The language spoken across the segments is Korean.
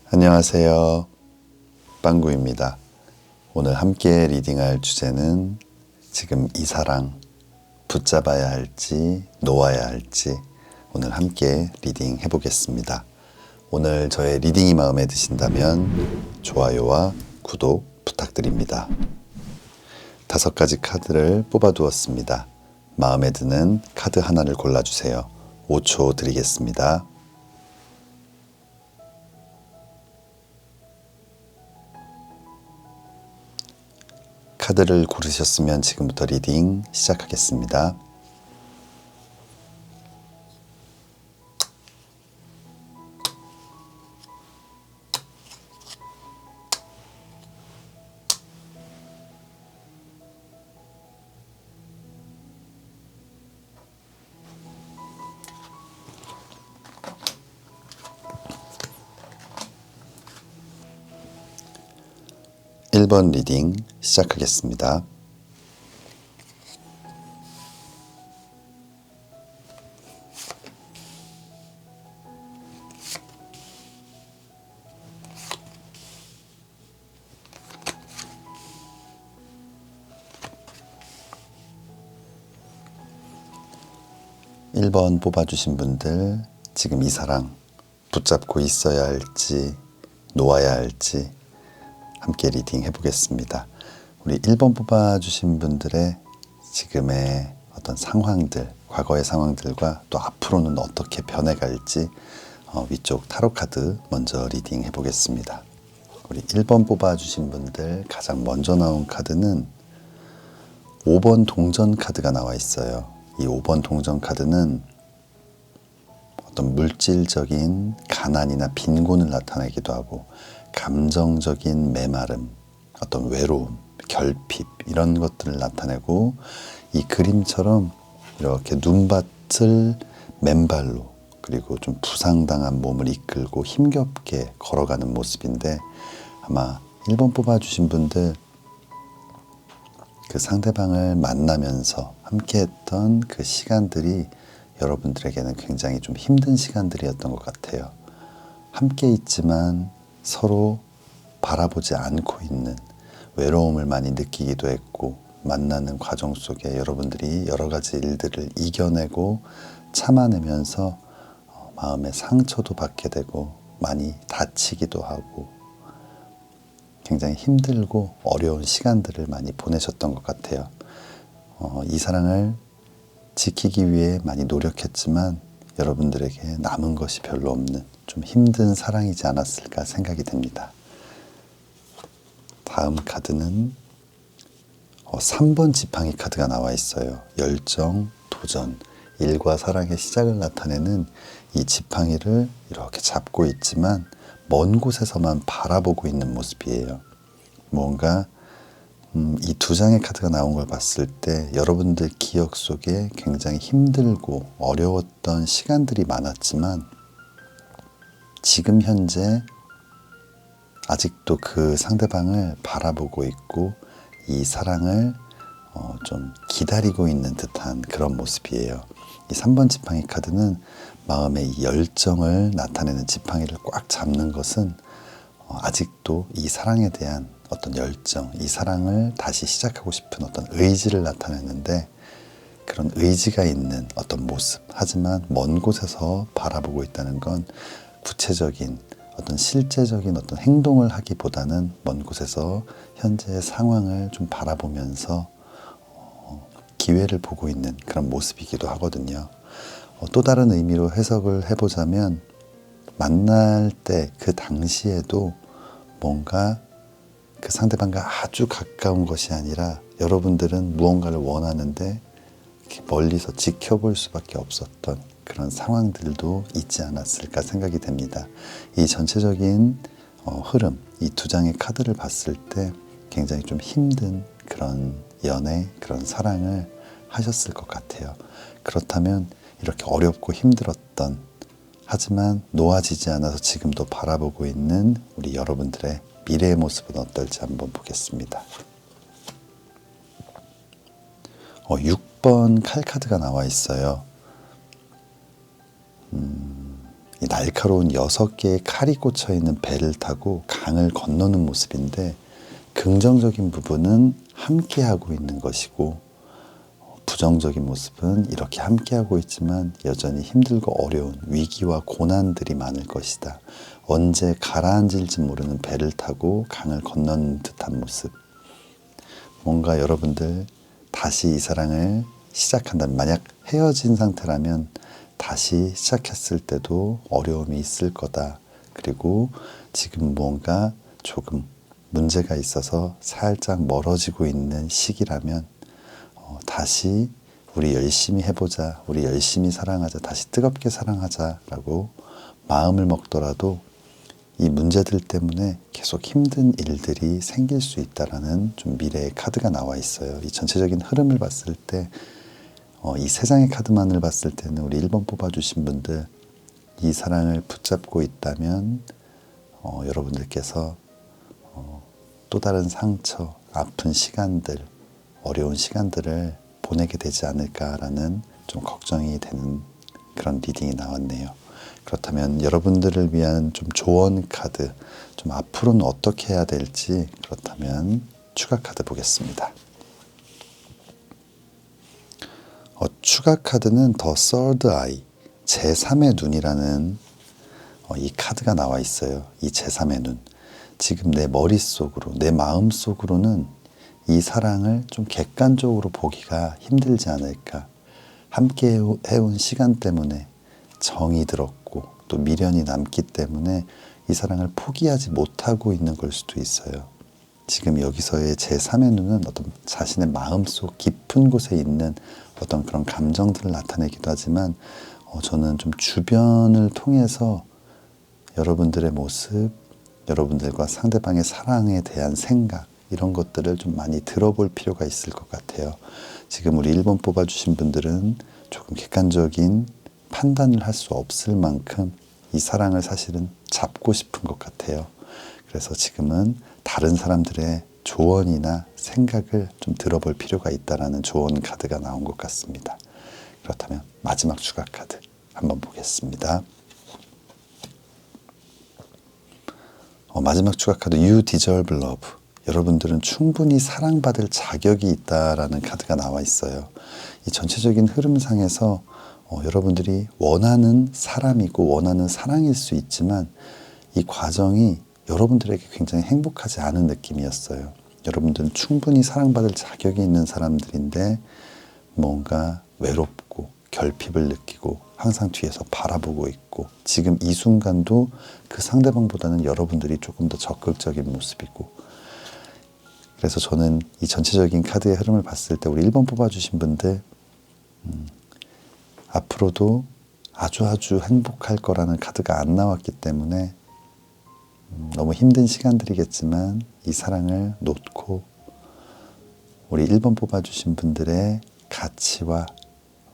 안녕하세요. 빵구입니다. 오늘 함께 리딩할 주제는 지금 이 사랑 붙잡아야 할지 놓아야 할지 오늘 함께 리딩 해보겠습니다. 오늘 저의 리딩이 마음에 드신다면 좋아요와 구독 부탁드립니다. 5가지 카드를 뽑아두었습니다. 마음에 드는 카드 하나를 골라주세요. 5초 드리겠습니다. 카드를 고르셨으면 지금부터 리딩 시작하겠습니다. 일 번 리딩 시작하겠습니다. 일 번 뽑아주신 분들 지금 이 사랑 붙잡고 있어야 할지 놓아야 할지 함께 리딩 해보겠습니다. 우리 1번 뽑아주신 분들의 지금의 어떤 상황들, 과거의 상황들과 또 앞으로는 어떻게 변해갈지 위쪽 타로 카드 먼저 리딩 해보겠습니다. 우리 1번 뽑아주신 분들 가장 먼저 나온 카드는 5번 동전 카드가 나와 있어요. 이 5번 동전 카드는 어떤 물질적인 가난이나 빈곤을 나타내기도 하고 감정적인 메마름, 어떤 외로움, 결핍 이런 것들을 나타내고 이 그림처럼 이렇게 눈밭을 맨발로 그리고 좀 부상당한 몸을 이끌고 힘겹게 걸어가는 모습인데 아마 1번 뽑아주신 분들 그 상대방을 만나면서 함께했던 그 시간들이 여러분들에게는 굉장히 좀 힘든 시간들이었던 것 같아요. 함께 있지만 서로 바라보지 않고 있는 외로움을 많이 느끼기도 했고 만나는 과정 속에 여러분들이 여러 가지 일들을 이겨내고 참아내면서 마음의 상처도 받게 되고 많이 다치기도 하고 굉장히 힘들고 어려운 시간들을 많이 보내셨던 것 같아요. 이 사랑을 지키기 위해 많이 노력했지만 여러분들에게 남은 것이 별로 없는 좀 힘든 사랑이지 않았을까 생각이 됩니다. 다음 카드는 3번 지팡이 카드가 나와 있어요. 열정, 도전, 일과 사랑의 시작을 나타내는 이 지팡이를 이렇게 잡고 있지만 먼 곳에서만 바라보고 있는 모습이에요. 뭔가 이 2장의 카드가 나온 걸 봤을 때 여러분들 기억 속에 굉장히 힘들고 어려웠던 시간들이 많았지만 지금 현재 아직도 그 상대방을 바라보고 있고 이 사랑을 좀 기다리고 있는 듯한 그런 모습이에요. 이 3번 지팡이 카드는 마음의 이 열정을 나타내는 지팡이를 꽉 잡는 것은 아직도 이 사랑에 대한 어떤 열정, 이 사랑을 다시 시작하고 싶은 어떤 의지를 나타내는데 그런 의지가 있는 어떤 모습, 하지만 먼 곳에서 바라보고 있다는 건 구체적인 어떤 실제적인 어떤 행동을 하기보다는 먼 곳에서 현재의 상황을 좀 바라보면서 기회를 보고 있는 그런 모습이기도 하거든요. 또 다른 의미로 해석을 해보자면 만날 때 그 당시에도 뭔가 그 상대방과 아주 가까운 것이 아니라 여러분들은 무언가를 원하는데 멀리서 지켜볼 수밖에 없었던 그런 상황들도 있지 않았을까 생각이 됩니다. 이 전체적인 흐름, 이 2장의 카드를 봤을 때 굉장히 좀 힘든 그런 연애, 그런 사랑을 하셨을 것 같아요. 그렇다면 이렇게 어렵고 힘들었던 하지만 놓아지지 않아서 지금도 바라보고 있는 우리 여러분들의 미래의 모습은 어떨지 한번 보겠습니다. 6번 칼 카드가 나와 있어요. 이 날카로운 6개의 칼이 꽂혀 있는 배를 타고 강을 건너는 모습인데, 긍정적인 부분은 함께하고 있는 것이고, 부정적인 모습은 이렇게 함께하고 있지만 여전히 힘들고 어려운 위기와 고난들이 많을 것이다. 언제 가라앉을지 모르는 배를 타고 강을 건너는 듯한 모습. 뭔가 여러분들 다시 이 사랑을 시작한다면, 만약 헤어진 상태라면 다시 시작했을 때도 어려움이 있을 거다. 그리고 지금 뭔가 조금 문제가 있어서 살짝 멀어지고 있는 시기라면 다시 우리 열심히 해보자, 우리 열심히 사랑하자, 다시 뜨겁게 사랑하자라고 마음을 먹더라도 이 문제들 때문에 계속 힘든 일들이 생길 수 있다라는 좀 미래의 카드가 나와 있어요. 이 전체적인 흐름을 봤을 때 이 세 장의 카드만을 봤을 때는 우리 1번 뽑아주신 분들, 이 사랑을 붙잡고 있다면 여러분들께서 또 다른 상처, 아픈 시간들, 어려운 시간들을 보내게 되지 않을까라는 좀 걱정이 되는 그런 리딩이 나왔네요. 그렇다면 여러분들을 위한 좀 조언 카드, 좀 앞으로는 어떻게 해야 될지, 그렇다면 추가 카드 보겠습니다. 추가 카드는 더 서드 아이, 제3의 눈이라는 이 카드가 나와 있어요. 이 제3의 눈. 지금 내 머릿속으로, 내 마음속으로는 이 사랑을 좀 객관적으로 보기가 힘들지 않을까. 함께 해온 시간 때문에 정이 들었고 또 미련이 남기 때문에 이 사랑을 포기하지 못하고 있는 걸 수도 있어요. 지금 여기서의 제3의 눈은 어떤 자신의 마음속 깊은 곳에 있는 어떤 그런 감정들을 나타내기도 하지만 저는 좀 주변을 통해서 여러분들의 모습, 여러분들과 상대방의 사랑에 대한 생각, 이런 것들을 좀 많이 들어볼 필요가 있을 것 같아요. 지금 우리 1번 뽑아주신 분들은 조금 객관적인 판단을 할 수 없을 만큼 이 사랑을 사실은 잡고 싶은 것 같아요. 그래서 지금은 다른 사람들의 조언이나 생각을 좀 들어볼 필요가 있다라는 조언 카드가 나온 것 같습니다. 그렇다면 마지막 추가 카드 한번 보겠습니다. 마지막 추가 카드 You deserve love. 여러분들은 충분히 사랑받을 자격이 있다라는 카드가 나와 있어요. 이 전체적인 흐름상에서 여러분들이 원하는 사람이고 원하는 사랑일 수 있지만 이 과정이 여러분들에게 굉장히 행복하지 않은 느낌이었어요. 여러분들은 충분히 사랑받을 자격이 있는 사람들인데 뭔가 외롭고 결핍을 느끼고 항상 뒤에서 바라보고 있고, 지금 이 순간도 그 상대방보다는 여러분들이 조금 더 적극적인 모습이고, 그래서 저는 이 전체적인 카드의 흐름을 봤을 때 우리 1번 뽑아주신 분들 앞으로도 아주 행복할 거라는 카드가 안 나왔기 때문에 너무 힘든 시간들이겠지만 이 사랑을 놓고 우리 1번 뽑아주신 분들의 가치와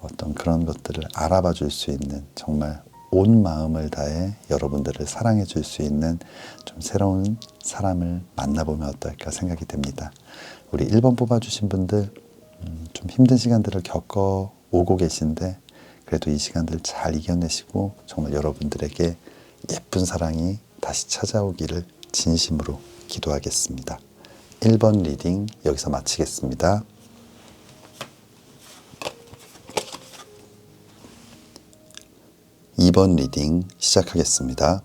어떤 그런 것들을 알아봐 줄 수 있는, 정말 온 마음을 다해 여러분들을 사랑해 줄 수 있는 좀 새로운 사람을 만나보면 어떨까 생각이 됩니다. 우리 1번 뽑아주신 분들 좀 힘든 시간들을 겪어 오고 계신데 그래도 이 시간들 잘 이겨내시고 정말 여러분들에게 예쁜 사랑이 다시 찾아오기를 진심으로 기도하겠습니다. 1번 리딩 여기서 마치겠습니다. 2번 리딩 시작하겠습니다.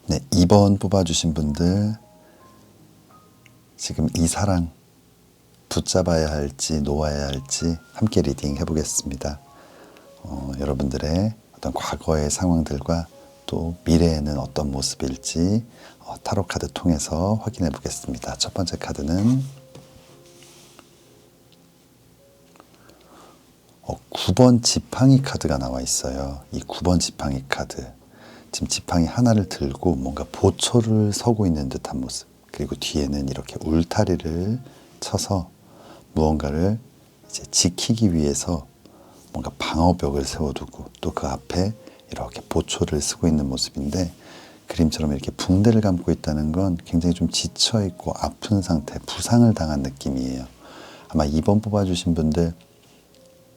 네, 2번 뽑아주신 분들 지금 이 사랑 붙잡아야 할지 놓아야 할지 함께 리딩 해보겠습니다. 여러분들의 어떤 과거의 상황들과 또 미래에는 어떤 모습일지 타로 카드 통해서 확인해 보겠습니다. 첫 번째 카드는 9번 지팡이 카드가 나와 있어요. 이 9번 지팡이 카드, 지금 지팡이 하나를 들고 뭔가 보초를 서고 있는 듯한 모습, 그리고 뒤에는 이렇게 울타리를 쳐서 무언가를 이제 지키기 위해서 뭔가 방어벽을 세워두고 또 그 앞에 이렇게 보초를 쓰고 있는 모습인데, 그림처럼 이렇게 붕대를 감고 있다는 건 굉장히 좀 지쳐있고 아픈 상태, 부상을 당한 느낌이에요. 아마 2번 뽑아주신 분들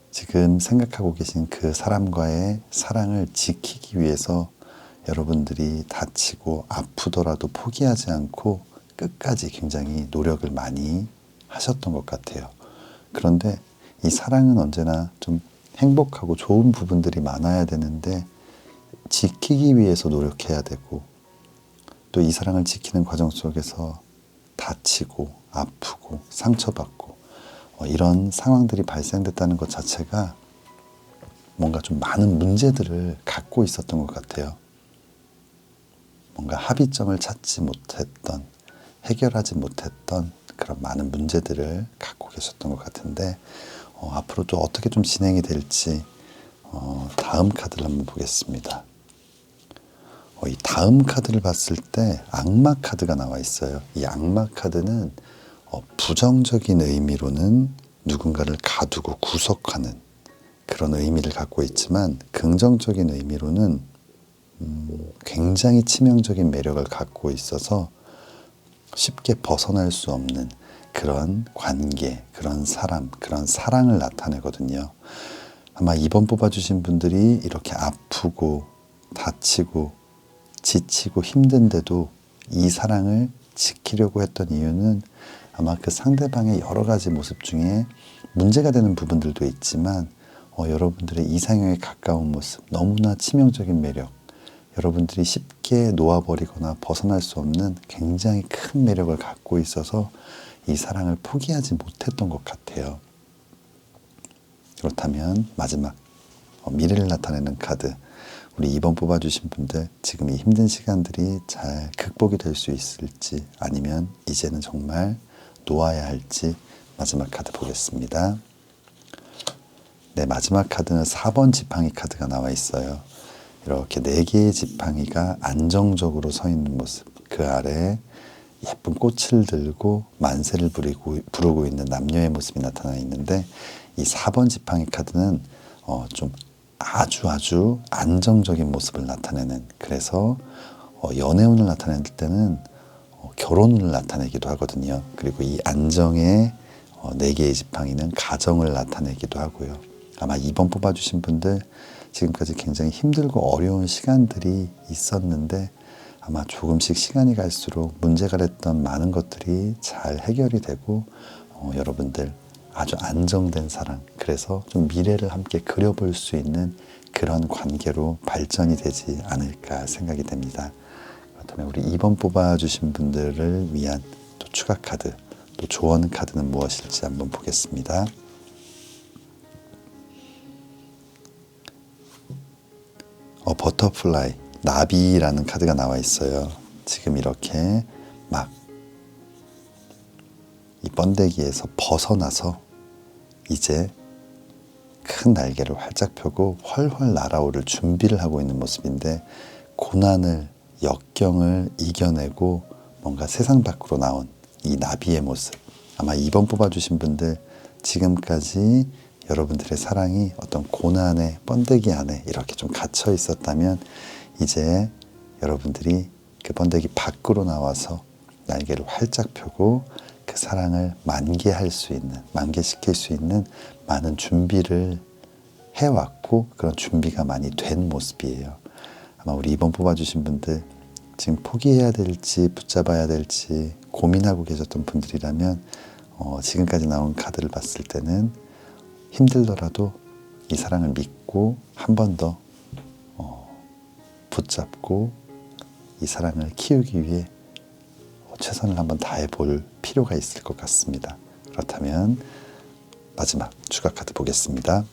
지금 생각하고 계신 그 사람과의 사랑을 지키기 위해서 여러분들이 다치고 아프더라도 포기하지 않고 끝까지 굉장히 노력을 많이 하셨던 것 같아요. 그런데 이 사랑은 언제나 좀 행복하고 좋은 부분들이 많아야 되는데 지키기 위해서 노력해야 되고, 또 이 사랑을 지키는 과정 속에서 다치고 아프고 상처받고 이런 상황들이 발생됐다는 것 자체가 뭔가 좀 많은 문제들을 갖고 있었던 것 같아요. 뭔가 합의점을 찾지 못했던, 해결하지 못했던 그런 많은 문제들을 갖고 계셨던 것 같은데, 앞으로 또 어떻게 좀 진행이 될지 다음 카드를 한번 보겠습니다. 이 다음 카드를 봤을 때 악마 카드가 나와 있어요. 이 악마 카드는 부정적인 의미로는 누군가를 가두고 구속하는 그런 의미를 갖고 있지만, 긍정적인 의미로는 굉장히 치명적인 매력을 갖고 있어서 쉽게 벗어날 수 없는 그런 관계, 그런 사람, 그런 사랑을 나타내거든요. 아마 2번 뽑아주신 분들이 이렇게 아프고 다치고 지치고 힘든데도 이 사랑을 지키려고 했던 이유는 아마 그 상대방의 여러 가지 모습 중에 문제가 되는 부분들도 있지만 여러분들의 이상형에 가까운 모습, 너무나 치명적인 매력, 여러분들이 쉽게 놓아버리거나 벗어날 수 없는 굉장히 큰 매력을 갖고 있어서 이 사랑을 포기하지 못했던 것 같아요. 그렇다면 마지막 미래를 나타내는 카드, 우리 2번 뽑아주신 분들 지금 이 힘든 시간들이 잘 극복이 될 수 있을지, 아니면 이제는 정말 놓아야 할지 마지막 카드 보겠습니다. 네, 마지막 카드는 4번 지팡이 카드가 나와 있어요. 이렇게 4개의 지팡이가 안정적으로 서 있는 모습, 그 아래 예쁜 꽃을 들고 만세를 부르고 있는 남녀의 모습이 나타나 있는데, 이 4번 지팡이 카드는 좀 아주 안정적인 모습을 나타내는, 그래서 연애운을 나타낼 때는 결혼운을 나타내기도 하거든요. 그리고 이 안정의 4개의 지팡이는 가정을 나타내기도 하고요. 아마 2번 뽑아주신 분들 지금까지 굉장히 힘들고 어려운 시간들이 있었는데, 아마 조금씩 시간이 갈수록 문제가 됐던 많은 것들이 잘 해결이 되고 여러분들 아주 안정된 사랑, 그래서 좀 미래를 함께 그려볼 수 있는 그런 관계로 발전이 되지 않을까 생각이 됩니다. 그렇다면 우리 2번 뽑아주신 분들을 위한 또 추가 카드, 또 조언 카드는 무엇일지 한번 보겠습니다. 버터플라이, 나비라는 카드가 나와 있어요. 지금 이렇게 막 이 번데기에서 벗어나서 이제 큰 날개를 활짝 펴고 훨훨 날아오를 준비를 하고 있는 모습인데, 고난을, 역경을 이겨내고 뭔가 세상 밖으로 나온 이 나비의 모습, 아마 2번 뽑아주신 분들 지금까지 여러분들의 사랑이 어떤 고난의 번데기 안에 이렇게 좀 갇혀 있었다면, 이제 여러분들이 그 번데기 밖으로 나와서 날개를 활짝 펴고 그 사랑을 만개시킬 수 있는 많은 준비를 해왔고, 그런 준비가 많이 된 모습이에요. 아마 우리 2번 뽑아주신 분들 지금 포기해야 될지 붙잡아야 될지 고민하고 계셨던 분들이라면 지금까지 나온 카드를 봤을 때는 힘들더라도 이 사랑을 믿고 한 번 더 붙잡고 이 사랑을 키우기 위해 최선을 한번 다해 볼 필요가 있을 것 같습니다. 그렇다면 마지막 추가 카드 보겠습니다.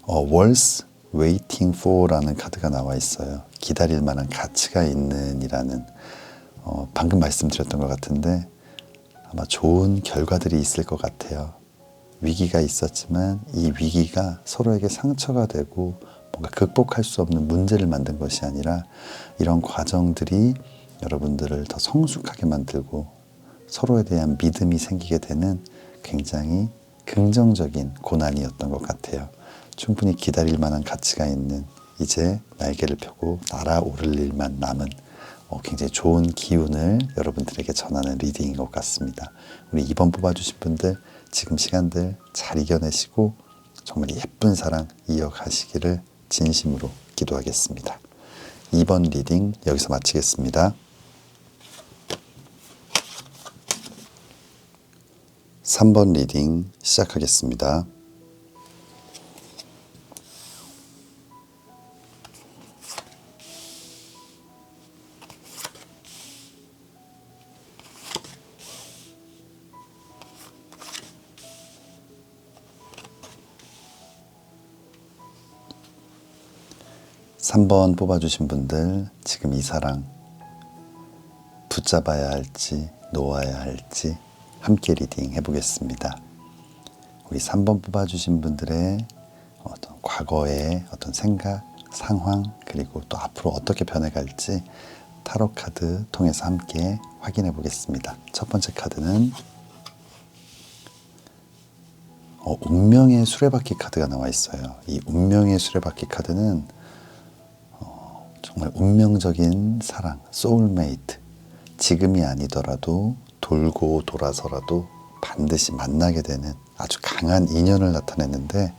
Worth Waiting For라는 카드가 나와 있어요. 기다릴 만한 가치가 있는 이라는, 방금 말씀드렸던 것 같은데 아마 좋은 결과들이 있을 것 같아요. 위기가 있었지만 이 위기가 서로에게 상처가 되고 뭔가 극복할 수 없는 문제를 만든 것이 아니라, 이런 과정들이 여러분들을 더 성숙하게 만들고 서로에 대한 믿음이 생기게 되는 굉장히 긍정적인 고난이었던 것 같아요. 충분히 기다릴 만한 가치가 있는, 이제 날개를 펴고 날아오를 일만 남은 굉장히 좋은 기운을 여러분들에게 전하는 리딩인 것 같습니다. 우리 2번 뽑아주신 분들 지금 시간들 잘 이겨내시고 정말 예쁜 사랑 이어가시기를 진심으로 기도하겠습니다. 2번 리딩 여기서 마치겠습니다. 3번 리딩 시작하겠습니다. 삼 번 뽑아주신 분들 지금 이 사랑 붙잡아야 할지 놓아야 할지 함께 리딩 해보겠습니다. 우리 3번 뽑아주신 분들의 어떤 과거의 어떤 생각, 상황, 그리고 또 앞으로 어떻게 변해갈지 타로 카드 통해서 함께 확인해 보겠습니다. 첫 번째 카드는 운명의 수레바퀴 카드가 나와 있어요. 이 운명의 수레바퀴 카드는 정말 운명적인 사랑, 소울메이트, 지금이 아니더라도 돌고 돌아서라도 반드시 만나게 되는 아주 강한 인연을 나타내는데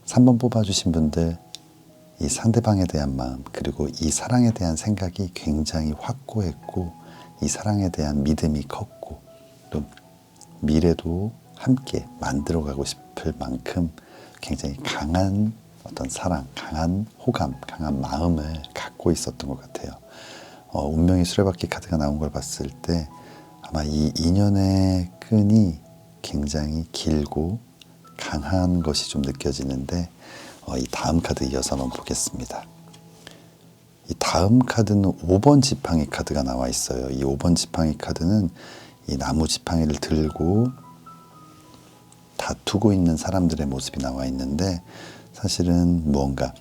3번 뽑아주신 분들 이 상대방에 대한 마음 그리고 이 사랑에 대한 생각이 굉장히 확고했고 이 사랑에 대한 믿음이 컸고 또 미래도 함께 만들어가고 싶을 만큼 굉장히 강한 어떤 사랑, 강한 호감, 강한 마음을 갖고 있었던 것 같아요. 운명의 수레바퀴 카드가 나온 걸 봤을 때 아마 이 인연의 끈이 굉장히 길고 강한 것이 좀 느껴지는데 이 다음 카드 이어서 한번 보겠습니다. 이 다음 카드는 5번 지팡이 카드가 나와 있어요. 이 5번 지팡이 카드는 이 나무 지팡이를 들고 다투고 있는 사람들의 모습이 나와 있는데 사실은 무언가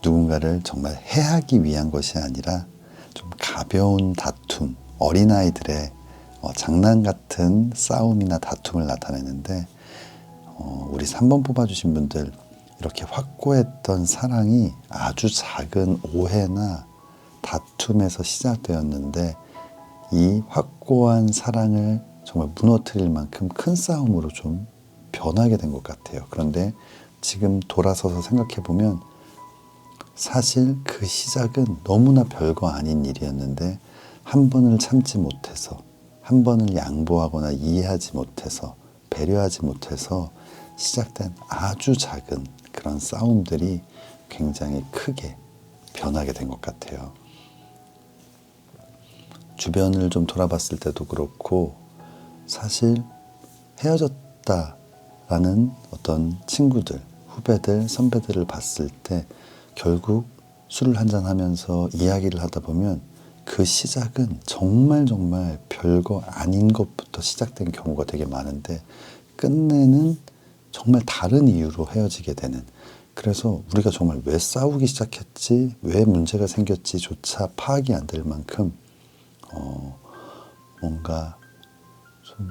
누군가를 정말 해하기 위한 것이 아니라 좀 가벼운 다툼, 어린아이들의 장난 같은 싸움이나 다툼을 나타내는데 우리 3번 뽑아주신 분들 이렇게 확고했던 사랑이 아주 작은 오해나 다툼에서 시작되었는데 이 확고한 사랑을 정말 무너뜨릴 만큼 큰 싸움으로 좀 변하게 된 것 같아요. 그런데 지금 돌아서서 생각해보면 사실 그 시작은 너무나 별거 아닌 일이었는데 한 번을 참지 못해서 한 번을 양보하거나 이해하지 못해서 배려하지 못해서 시작된 아주 작은 그런 싸움들이 굉장히 크게 변하게 된 것 같아요. 주변을 좀 돌아봤을 때도 그렇고 사실 헤어졌다라는 어떤 친구들, 후배들, 선배들을 봤을 때 결국 술을 한잔 하면서 이야기를 하다 보면 그 시작은 정말 별거 아닌 것부터 시작된 경우가 되게 많은데 끝내는 정말 다른 이유로 헤어지게 되는, 그래서 우리가 정말 왜 싸우기 시작했지, 왜 문제가 생겼지조차 파악이 안 될 만큼 뭔가 좀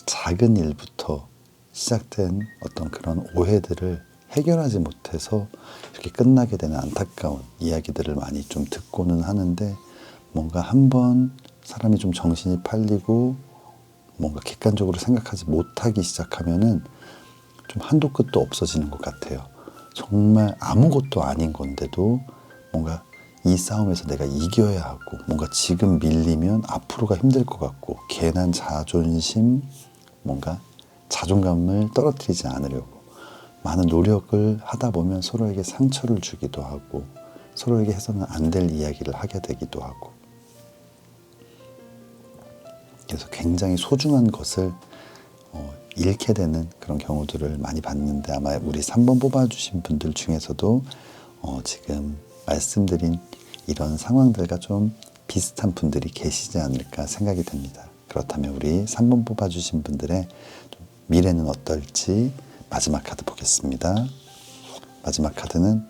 작은 일부터 시작된 어떤 그런 오해들을 해결하지 못해서 이렇게 끝나게 되는 안타까운 이야기들을 많이 좀 듣고는 하는데 뭔가 한번 사람이 좀 정신이 팔리고 뭔가 객관적으로 생각하지 못하기 시작하면은 좀 한도 끝도 없어지는 것 같아요. 정말 아무것도 아닌 건데도 뭔가 이 싸움에서 내가 이겨야 하고 뭔가 지금 밀리면 앞으로가 힘들 것 같고 괜한 자존심, 뭔가 자존감을 떨어뜨리지 않으려고 많은 노력을 하다 보면 서로에게 상처를 주기도 하고 서로에게 해서는 안 될 이야기를 하게 되기도 하고 그래서 굉장히 소중한 것을 잃게 되는 그런 경우들을 많이 봤는데 아마 우리 3번 뽑아주신 분들 중에서도 지금 말씀드린 이런 상황들과 좀 비슷한 분들이 계시지 않을까 생각이 됩니다. 그렇다면 우리 3번 뽑아주신 분들의 미래는 어떨지 마지막 카드 보겠습니다. 마지막 카드는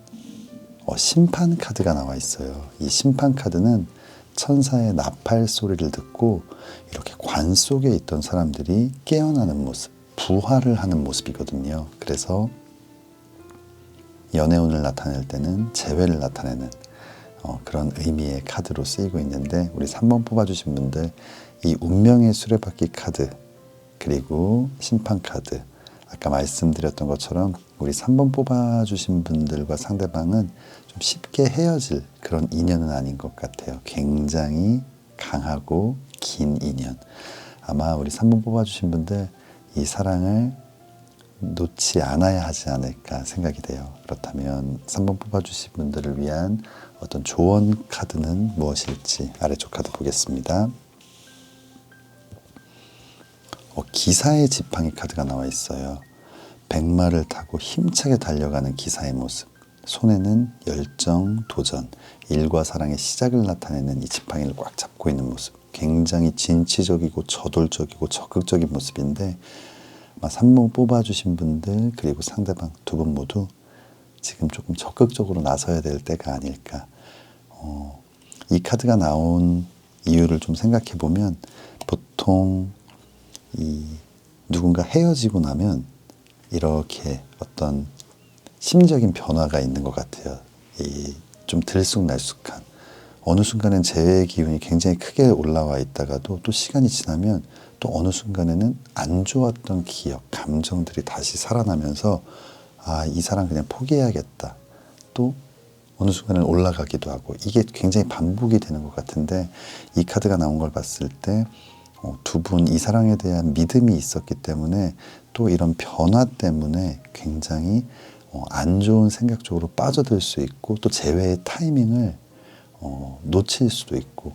심판 카드가 나와 있어요. 이 심판 카드는 천사의 나팔 소리를 듣고 이렇게 관 속에 있던 사람들이 깨어나는 모습, 부활을 하는 모습이거든요. 그래서 연애운을 나타낼 때는 재회를 나타내는 그런 의미의 카드로 쓰이고 있는데, 우리 3번 뽑아주신 분들 이 운명의 수레바퀴 카드 그리고 심판 카드, 아까 말씀드렸던 것처럼 우리 3번 뽑아주신 분들과 상대방은 좀 쉽게 헤어질 그런 인연은 아닌 것 같아요. 굉장히 강하고 긴 인연. 아마 우리 3번 뽑아주신 분들 이 사랑을 놓지 않아야 하지 않을까 생각이 돼요. 그렇다면 3번 뽑아주신 분들을 위한 어떤 조언 카드는 무엇일지 아래쪽 카드 보겠습니다. 기사의 지팡이 카드가 나와 있어요. 백마를 타고 힘차게 달려가는 기사의 모습. 손에는 열정, 도전, 일과 사랑의 시작을 나타내는 이 지팡이를 꽉 잡고 있는 모습. 굉장히 진취적이고 저돌적이고 적극적인 모습인데, 3번 뽑아주신 분들 그리고 상대방 두 분 모두 지금 조금 적극적으로 나서야 될 때가 아닐까. 이 카드가 나온 이유를 좀 생각해 보면, 보통 누군가 헤어지고 나면 이렇게 어떤 심적인 변화가 있는 것 같아요. 좀 들쑥날쑥한, 어느 순간엔 재회의 기운이 굉장히 크게 올라와 있다가도 또 시간이 지나면 또 어느 순간에는 안 좋았던 기억, 감정들이 다시 살아나면서 이 사람 그냥 포기해야겠다. 또 어느 순간에는 올라가기도 하고, 이게 굉장히 반복이 되는 것 같은데, 이 카드가 나온 걸 봤을 때 두 분 이 사랑에 대한 믿음이 있었기 때문에 또 이런 변화 때문에 굉장히 안 좋은 생각 쪽으로 빠져들 수 있고, 또 재회의 타이밍을 놓칠 수도 있고,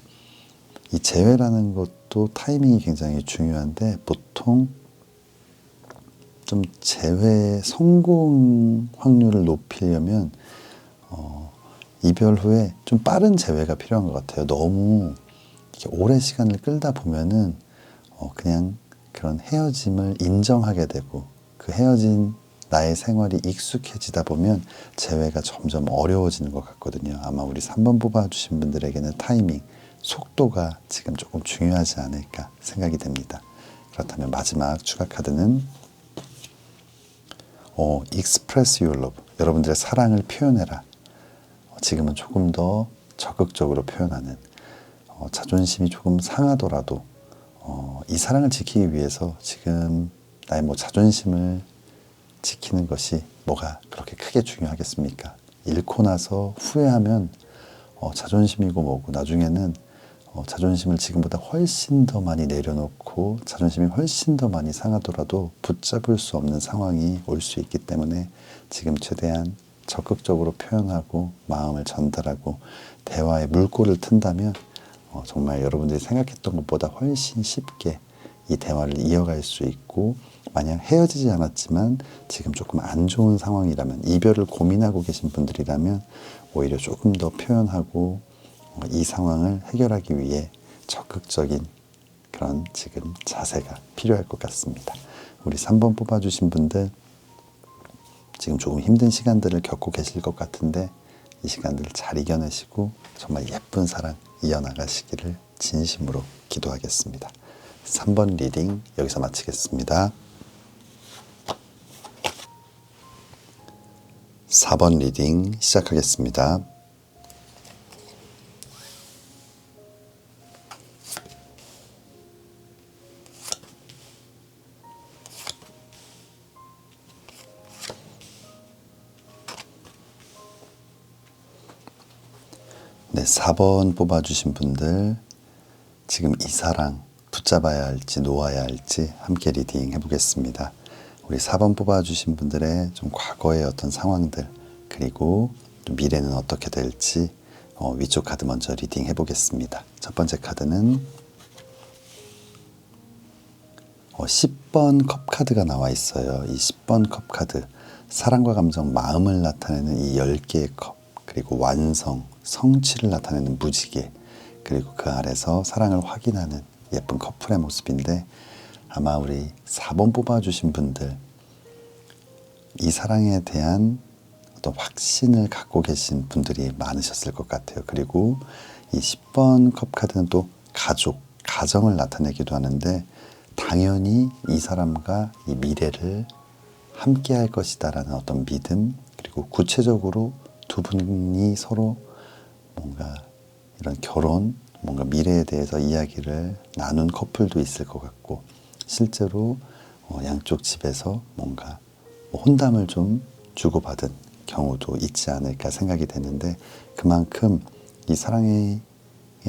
이 재회라는 것도 타이밍이 굉장히 중요한데, 보통 좀 재회 성공 확률을 높이려면 이별 후에 좀 빠른 재회가 필요한 것 같아요. 너무 이렇게 오랜 시간을 끌다 보면은 그냥 그런 헤어짐을 인정하게 되고, 그 헤어진 나의 생활이 익숙해지다 보면 재회가 점점 어려워지는 것 같거든요. 아마 우리 3번 뽑아주신 분들에게는 타이밍, 속도가 지금 조금 중요하지 않을까 생각이 됩니다. 그렇다면 마지막 추가 카드는 Express Your Love, 여러분들의 사랑을 표현해라. 지금은 조금 더 적극적으로 표현하는, 자존심이 조금 상하더라도 이 사랑을 지키기 위해서 지금 나의 자존심을 지키는 것이 뭐가 그렇게 크게 중요하겠습니까? 잃고 나서 후회하면 자존심이고 뭐고, 나중에는 자존심을 지금보다 훨씬 더 많이 내려놓고 자존심이 훨씬 더 많이 상하더라도 붙잡을 수 없는 상황이 올 수 있기 때문에 지금 최대한 적극적으로 표현하고 마음을 전달하고 대화의 물꼬를 튼다면 정말 여러분들이 생각했던 것보다 훨씬 쉽게 이 대화를 이어갈 수 있고, 만약 헤어지지 않았지만 지금 조금 안 좋은 상황이라면, 이별을 고민하고 계신 분들이라면 오히려 조금 더 표현하고 이 상황을 해결하기 위해 적극적인 그런 지금 자세가 필요할 것 같습니다. 우리 3번 뽑아주신 분들 지금 조금 힘든 시간들을 겪고 계실 것 같은데, 이 시간들을 잘 이겨내시고 정말 예쁜 사랑 이어나가시기를 진심으로 기도하겠습니다. 3번 리딩 여기서 마치겠습니다. 4번 리딩 시작하겠습니다. 네, 4번 뽑아주신 분들 지금 이 사랑 붙잡아야 할지 놓아야 할지 함께 리딩 해보겠습니다. 우리 4번 뽑아주신 분들의 좀 과거의 어떤 상황들, 그리고 미래는 어떻게 될지 위쪽 카드 먼저 리딩 해보겠습니다. 첫 번째 카드는 10번 컵 카드가 나와 있어요. 이 10번 컵 카드, 사랑과 감정, 마음을 나타내는 이 10개의 컵, 그리고 완성, 성취를 나타내는 무지개, 그리고 그 아래서 사랑을 확인하는 예쁜 커플의 모습인데, 아마 우리 4번 뽑아주신 분들 이 사랑에 대한 어떤 확신을 갖고 계신 분들이 많으셨을 것 같아요. 그리고 이 10번 컵 카드는 또 가족, 가정을 나타내기도 하는데, 당연히 이 사람과 이 미래를 함께 할 것이다라는 어떤 믿음, 그리고 구체적으로 두 분이 서로 뭔가 이런 결혼, 뭔가 미래에 대해서 이야기를 나눈 커플도 있을 것 같고, 실제로 양쪽 집에서 뭔가 혼담을 좀 주고받은 경우도 있지 않을까 생각이 되는데, 그만큼 이 사랑에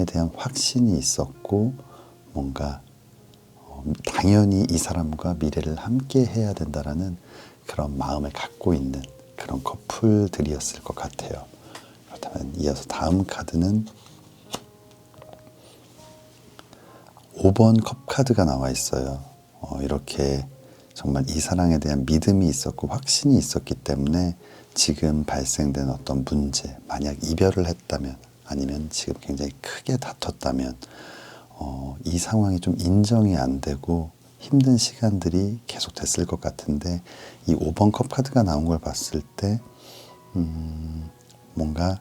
대한 확신이 있었고, 뭔가 당연히 이 사람과 미래를 함께 해야 된다라는 그런 마음을 갖고 있는 그런 커플들이었을 것 같아요. 그렇다면 이어서 다음 카드는 5번 컵 카드가 나와 있어요. 이렇게 정말 이 사랑에 대한 믿음이 있었고 확신이 있었기 때문에 지금 발생된 어떤 문제, 만약 이별을 했다면, 아니면 지금 굉장히 크게 다퉜다면 이 상황이 좀 인정이 안 되고 힘든 시간들이 계속 됐을 것 같은데, 이 5번 컵 카드가 나온 걸 봤을 때 뭔가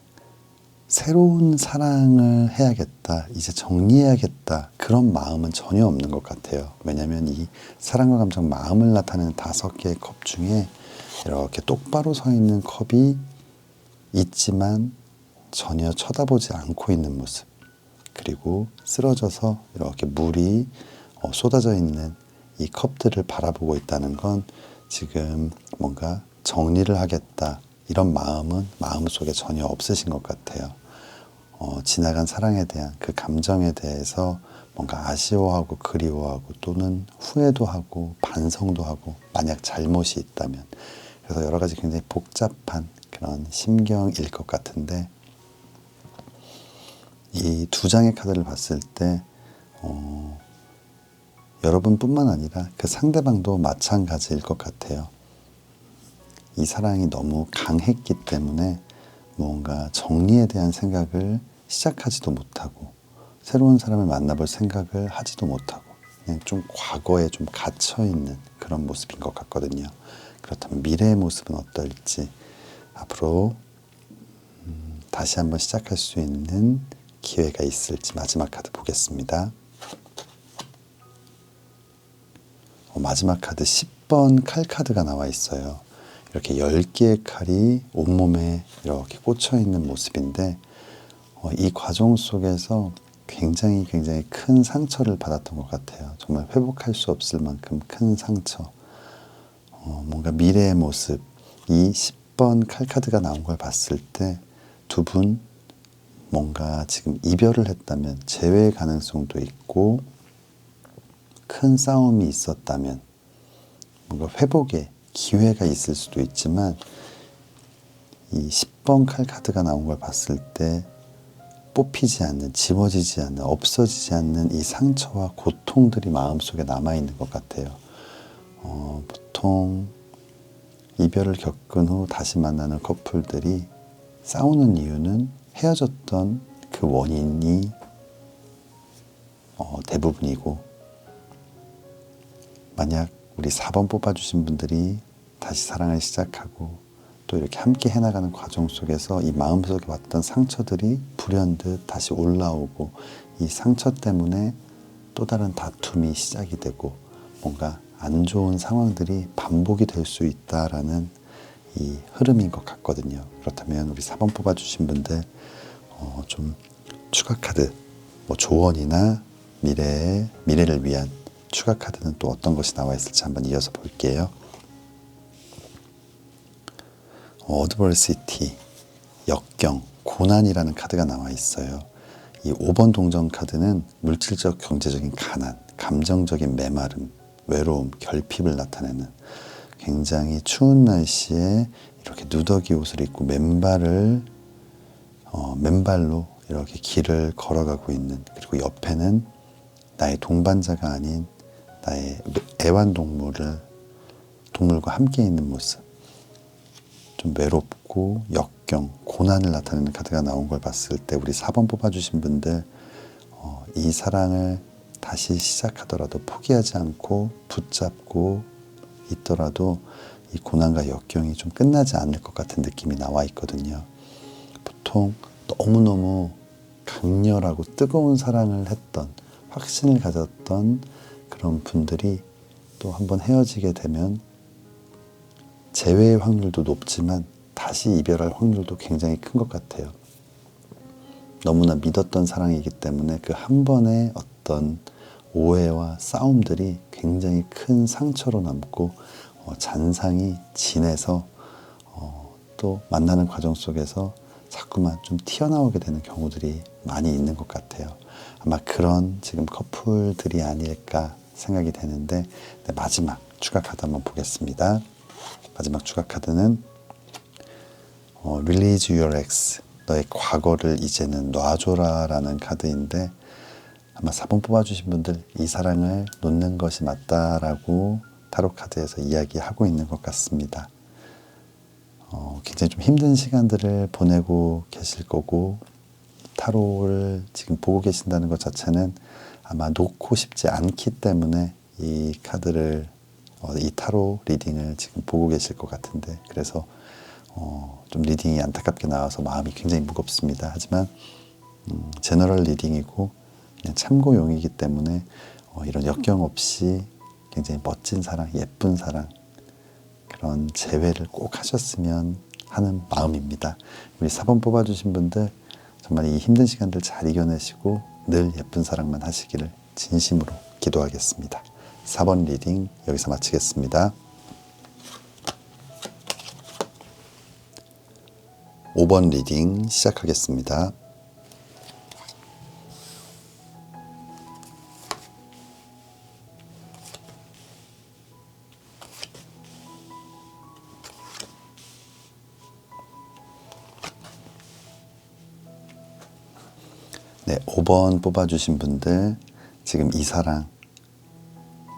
새로운 사랑을 해야겠다, 이제 정리해야겠다, 그런 마음은 전혀 없는 것 같아요. 왜냐하면 이 사랑과 감정, 마음을 나타내는 5개의 컵 중에 이렇게 똑바로 서 있는 컵이 있지만 전혀 쳐다보지 않고 있는 모습, 그리고 쓰러져서 이렇게 물이 쏟아져 있는 이 컵들을 바라보고 있다는 건 지금 뭔가 정리를 하겠다, 이런 마음은 마음속에 전혀 없으신 것 같아요. 지나간 사랑에 대한 그 감정에 대해서 뭔가 아쉬워하고 그리워하고 또는 후회도 하고 반성도 하고, 만약 잘못이 있다면. 그래서 여러 가지 굉장히 복잡한 그런 심경일 것 같은데, 이 2장의 카드를 봤을 때 여러분뿐만 아니라 그 상대방도 마찬가지일 것 같아요. 이 사랑이 너무 강했기 때문에 뭔가 정리에 대한 생각을 시작하지도 못하고, 새로운 사람을 만나볼 생각을 하지도 못하고, 그냥 좀 과거에 좀 갇혀있는 그런 모습인 것 같거든요. 그렇다면 미래의 모습은 어떨지, 앞으로 다시 한번 시작할 수 있는 기회가 있을지, 마지막 카드 보겠습니다. 마지막 카드 10번 칼 카드가 나와 있어요. 이렇게 10개의 칼이 온몸에 이렇게 꽂혀 있는 모습인데, 이 과정 속에서 굉장히 큰 상처를 받았던 것 같아요. 정말 회복할 수 없을 만큼 큰 상처. 뭔가 미래의 모습, 이 10번 칼 카드가 나온 걸 봤을 때 두 분 뭔가 지금 이별을 했다면 재회 가능성도 있고, 큰 싸움이 있었다면 뭔가 회복의 기회가 있을 수도 있지만, 이 10번 칼 카드가 나온 걸 봤을 때 뽑히지 않는, 지워지지 않는, 없어지지 않는 이 상처와 고통들이 마음속에 남아있는 것 같아요. 보통 이별을 겪은 후 다시 만나는 커플들이 싸우는 이유는 헤어졌던 그 원인이 대부분이고, 만약 우리 4번 뽑아주신 분들이 다시 사랑을 시작하고 또 이렇게 함께 해나가는 과정 속에서 이 마음속에 왔던 상처들이 불현듯 다시 올라오고, 이 상처 때문에 또 다른 다툼이 시작이 되고, 뭔가 안 좋은 상황들이 반복이 될 수 있다라는 이 흐름인 것 같거든요. 그렇다면 우리 4번 뽑아주신 분들 좀 추가 카드, 조언이나 미래를 위한 추가 카드는 또 어떤 것이 나와 있을지 한번 이어서 볼게요. 어드버시티, 역경, 고난이라는 카드가 나와 있어요. 이 5번 동전 카드는 물질적, 경제적인 가난, 감정적인 메마름, 외로움, 결핍을 나타내는, 굉장히 추운 날씨에 이렇게 누더기 옷을 입고 맨발로 이렇게 길을 걸어가고 있는, 그리고 옆에는 나의 동반자가 아닌 나의 애완동물과 함께 있는 모습, 좀 외롭고 역경, 고난을 나타내는 카드가 나온 걸 봤을 때 우리 4번 뽑아주신 분들, 이 사랑을 다시 시작하더라도 포기하지 않고 붙잡고 있더라도 이 고난과 역경이 좀 끝나지 않을 것 같은 느낌이 나와 있거든요. 보통 너무너무 강렬하고 뜨거운 사랑을 했던, 확신을 가졌던 그런 분들이 또 한번 헤어지게 되면 재회의 확률도 높지만 다시 이별할 확률도 굉장히 큰 것 같아요. 너무나 믿었던 사랑이기 때문에 그 한 번의 어떤 오해와 싸움들이 굉장히 큰 상처로 남고 잔상이 진해서 또 만나는 과정 속에서 자꾸만 좀 튀어나오게 되는 경우들이 많이 있는 것 같아요. 아마 그런 지금 커플들이 아닐까 생각이 되는데, 네, 마지막 추가 카드 한번 보겠습니다. 마지막 추가 카드는 Release your ex, 너의 과거를 이제는 놔줘라 라는 카드인데, 아마 4번 뽑아주신 분들 이 사랑을 놓는 것이 맞다라고 타로 카드에서 이야기하고 있는 것 같습니다. 굉장히 좀 힘든 시간들을 보내고 계실 거고, 타로를 지금 보고 계신다는 것 자체는 아마 놓고 싶지 않기 때문에 이 카드를 이 타로 리딩을 지금 보고 계실 것 같은데, 그래서 좀 리딩이 안타깝게 나와서 마음이 굉장히 무겁습니다. 하지만 제너럴 리딩이고 그냥 참고용이기 때문에 이런 역경 없이 굉장히 멋진 사랑, 예쁜 사랑, 그런 재회를 꼭 하셨으면 하는 마음입니다. 우리 4번 뽑아주신 분들 정말 이 힘든 시간들 잘 이겨내시고 늘 예쁜 사랑만 하시기를 진심으로 기도하겠습니다. 4번 리딩 여기서 마치겠습니다. 5번 리딩 시작하겠습니다. 네, 5번 뽑아주신 분들 지금 이 사랑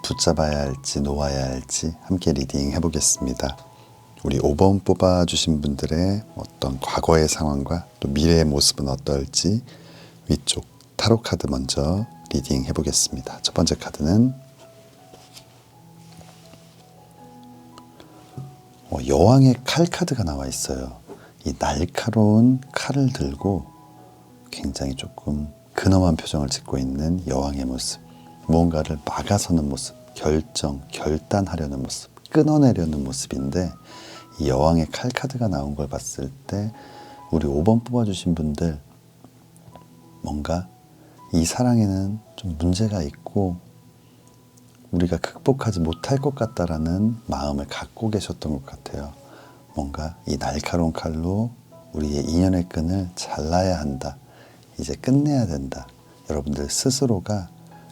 붙잡아야 할지 놓아야 할지 함께 리딩 해보겠습니다. 우리 5번 뽑아주신 분들의 어떤 과거의 상황과 또 미래의 모습은 어떨지 위쪽 타로 카드 먼저 리딩 해보겠습니다. 첫 번째 카드는 여왕의 칼 카드가 나와 있어요. 이 날카로운 칼을 들고 굉장히 조금 근엄한 표정을 짓고 있는 여왕의 모습, 무언가를 막아서는 모습, 결단하려는 모습, 끊어내려는 모습인데, 이 여왕의 칼 카드가 나온 걸 봤을 때 우리 5번 뽑아주신 분들 뭔가 이 사랑에는 좀 문제가 있고 우리가 극복하지 못할 것 같다라는 마음을 갖고 계셨던 것 같아요. 뭔가 이 날카로운 칼로 우리의 인연의 끈을 잘라야 한다, 이제 끝내야 된다, 여러분들 스스로가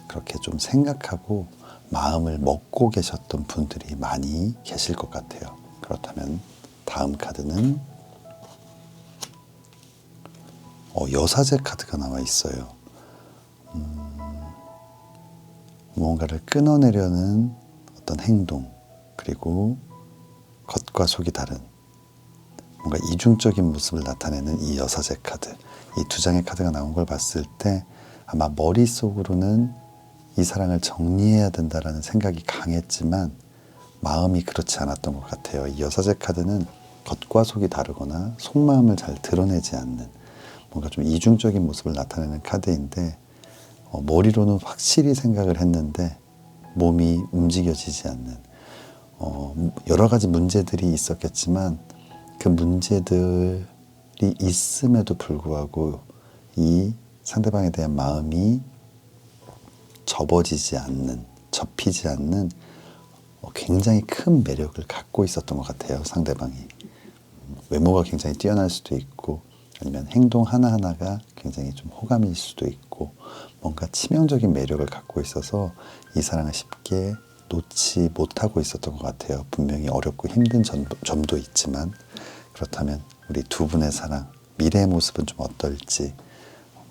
그렇게 좀 생각하고 마음을 먹고 계셨던 분들이 많이 계실 것 같아요. 그렇다면 다음 카드는 여사제 카드가 나와 있어요. 무언가를 끊어내려는 어떤 행동, 그리고 겉과 속이 다른 뭔가 이중적인 모습을 나타내는 이 여사제 카드, 이 두 장의 카드가 나온 걸 봤을 때 아마 머릿속으로는 이 사랑을 정리해야 된다라는 생각이 강했지만 마음이 그렇지 않았던 것 같아요. 이 여사제 카드는 겉과 속이 다르거나 속마음을 잘 드러내지 않는 뭔가 좀 이중적인 모습을 나타내는 카드인데, 머리로는 확실히 생각을 했는데 몸이 움직여지지 않는 여러 가지 문제들이 있었겠지만 그 문제들이 있음에도 불구하고 이 상대방에 대한 마음이 접히지 않는 굉장히 큰 매력을 갖고 있었던 것 같아요. 상대방이 외모가 굉장히 뛰어날 수도 있고 아니면 행동 하나하나가 굉장히 좀 호감일 수도 있고 뭔가 치명적인 매력을 갖고 있어서 이 사랑을 쉽게 놓지 못하고 있었던 것 같아요. 분명히 어렵고 힘든 점도 있지만, 그렇다면 우리 두 분의 사랑, 미래의 모습은 좀 어떨지,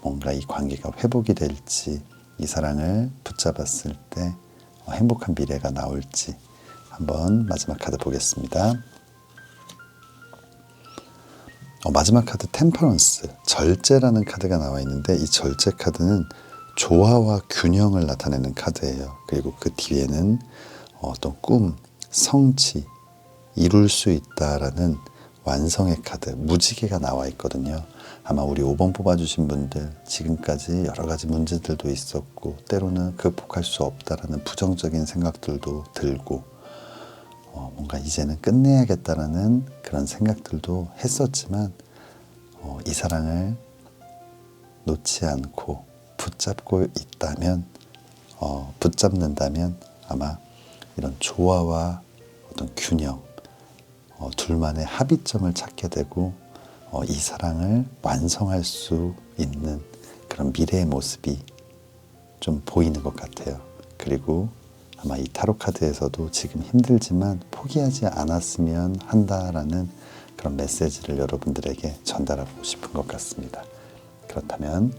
뭔가 이 관계가 회복이 될지, 이 사랑을 붙잡았을 때 행복한 미래가 나올지 한번 마지막 카드 보겠습니다. 마지막 카드 템퍼런스, 절제라는 카드가 나와 있는데, 이 절제 카드는 조화와 균형을 나타내는 카드예요. 그리고 그 뒤에는 어떤 꿈, 성취, 이룰 수 있다라는 완성의 카드, 무지개가 나와 있거든요. 아마 우리 5번 뽑아주신 분들 지금까지 여러 가지 문제들도 있었고 때로는 극복할 수 없다라는 부정적인 생각들도 들고 뭔가 이제는 끝내야겠다라는 그런 생각들도 했었지만 이 사랑을 놓지 않고 붙잡고 있다면 붙잡는다면 아마 이런 조화와 어떤 균형 둘만의 합의점을 찾게 되고 이 사랑을 완성할 수 있는 그런 미래의 모습이 좀 보이는 것 같아요. 그리고 아마 이 타로 카드에서도 지금 힘들지만 포기하지 않았으면 한다라는 그런 메시지를 여러분들에게 전달하고 싶은 것 같습니다. 그렇다면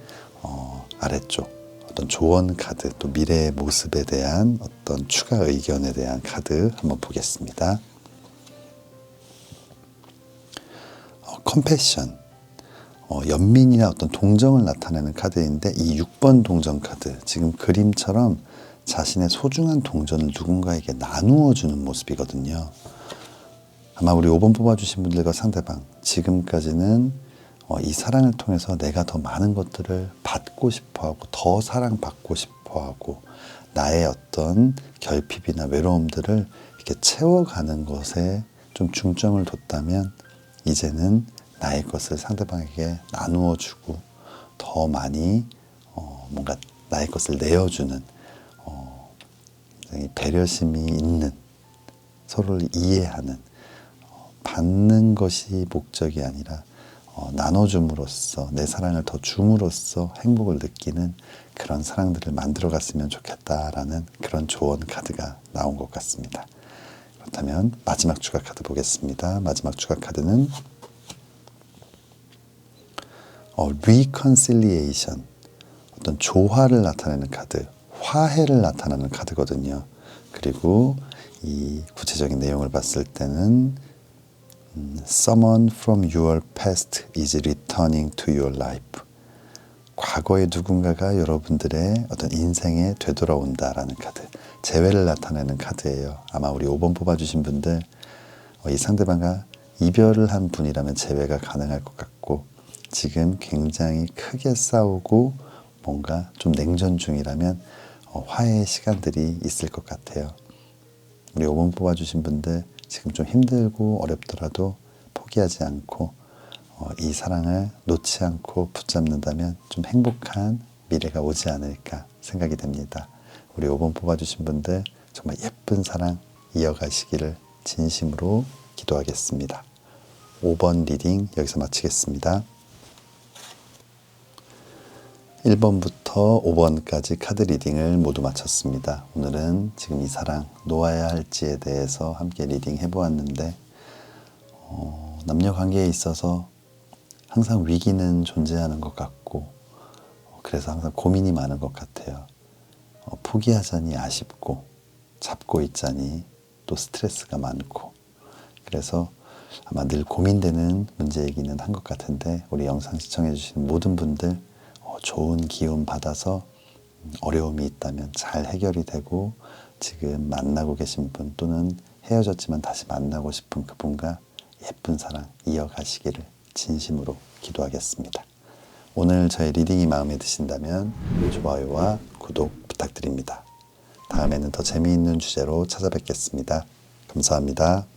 아래쪽 어떤 조언 카드 또 미래의 모습에 대한 어떤 추가 의견에 대한 카드 한번 보겠습니다. 컴패션 연민이나 어떤 동정을 나타내는 카드인데 이 6번 동정 카드 지금 그림처럼 자신의 소중한 동전을 누군가에게 나누어 주는 모습이거든요. 아마 우리 5번 뽑아주신 분들과 상대방 지금까지는 이 사랑을 통해서 내가 더 많은 것들을 받고 싶어하고 더 사랑받고 싶어하고 나의 어떤 결핍이나 외로움들을 이렇게 채워가는 것에 좀 중점을 뒀다면 이제는 나의 것을 상대방에게 나누어 주고 더 많이 뭔가 나의 것을 내어주는 배려심이 있는 서로를 이해하는 받는 것이 목적이 아니라 나눠줌으로써 내 사랑을 더 줌으로써 행복을 느끼는 그런 사랑들을 만들어 갔으면 좋겠다라는 그런 조언 카드가 나온 것 같습니다. 그렇다면 마지막 추가 카드 보겠습니다. 마지막 추가 카드는 reconciliation 어떤 조화를 나타내는 카드, 화해를 나타내는 카드거든요. 그리고 이 구체적인 내용을 봤을 때는 Someone from your past is returning to your life. 과거의 누군가가 여러분들의 어떤 인생에 되돌아온다라는 카드, 재회를 나타내는 카드예요. 아마 우리 5번 뽑아주신 분들 이 상대방과 이별을 한 분이라면 재회가 가능할 것 같고 지금 굉장히 크게 싸우고 뭔가 좀 냉전 중이라면 화해의 시간들이 있을 것 같아요. 우리 5번 뽑아주신 분들 지금 좀 힘들고 어렵더라도 포기하지 않고 이 사랑을 놓지 않고 붙잡는다면 좀 행복한 미래가 오지 않을까 생각이 됩니다. 우리 5번 뽑아주신 분들 정말 예쁜 사랑 이어가시기를 진심으로 기도하겠습니다. 5번 리딩 여기서 마치겠습니다. 1번부터 5번까지 카드 리딩을 모두 마쳤습니다. 오늘은 지금 이 사랑 놓아야 할지에 대해서 함께 리딩 해보았는데 남녀 관계에 있어서 항상 위기는 존재하는 것 같고 그래서 항상 고민이 많은 것 같아요. 포기하자니 아쉽고 잡고 있자니 또 스트레스가 많고 그래서 아마 늘 고민되는 문제이기는 한 것 같은데 우리 영상 시청해 주신 모든 분들 좋은 기운 받아서 어려움이 있다면 잘 해결이 되고 지금 만나고 계신 분 또는 헤어졌지만 다시 만나고 싶은 그분과 예쁜 사랑 이어가시기를 진심으로 기도하겠습니다. 오늘 저의 리딩이 마음에 드신다면 좋아요와 구독 부탁드립니다. 다음에는 더 재미있는 주제로 찾아뵙겠습니다. 감사합니다.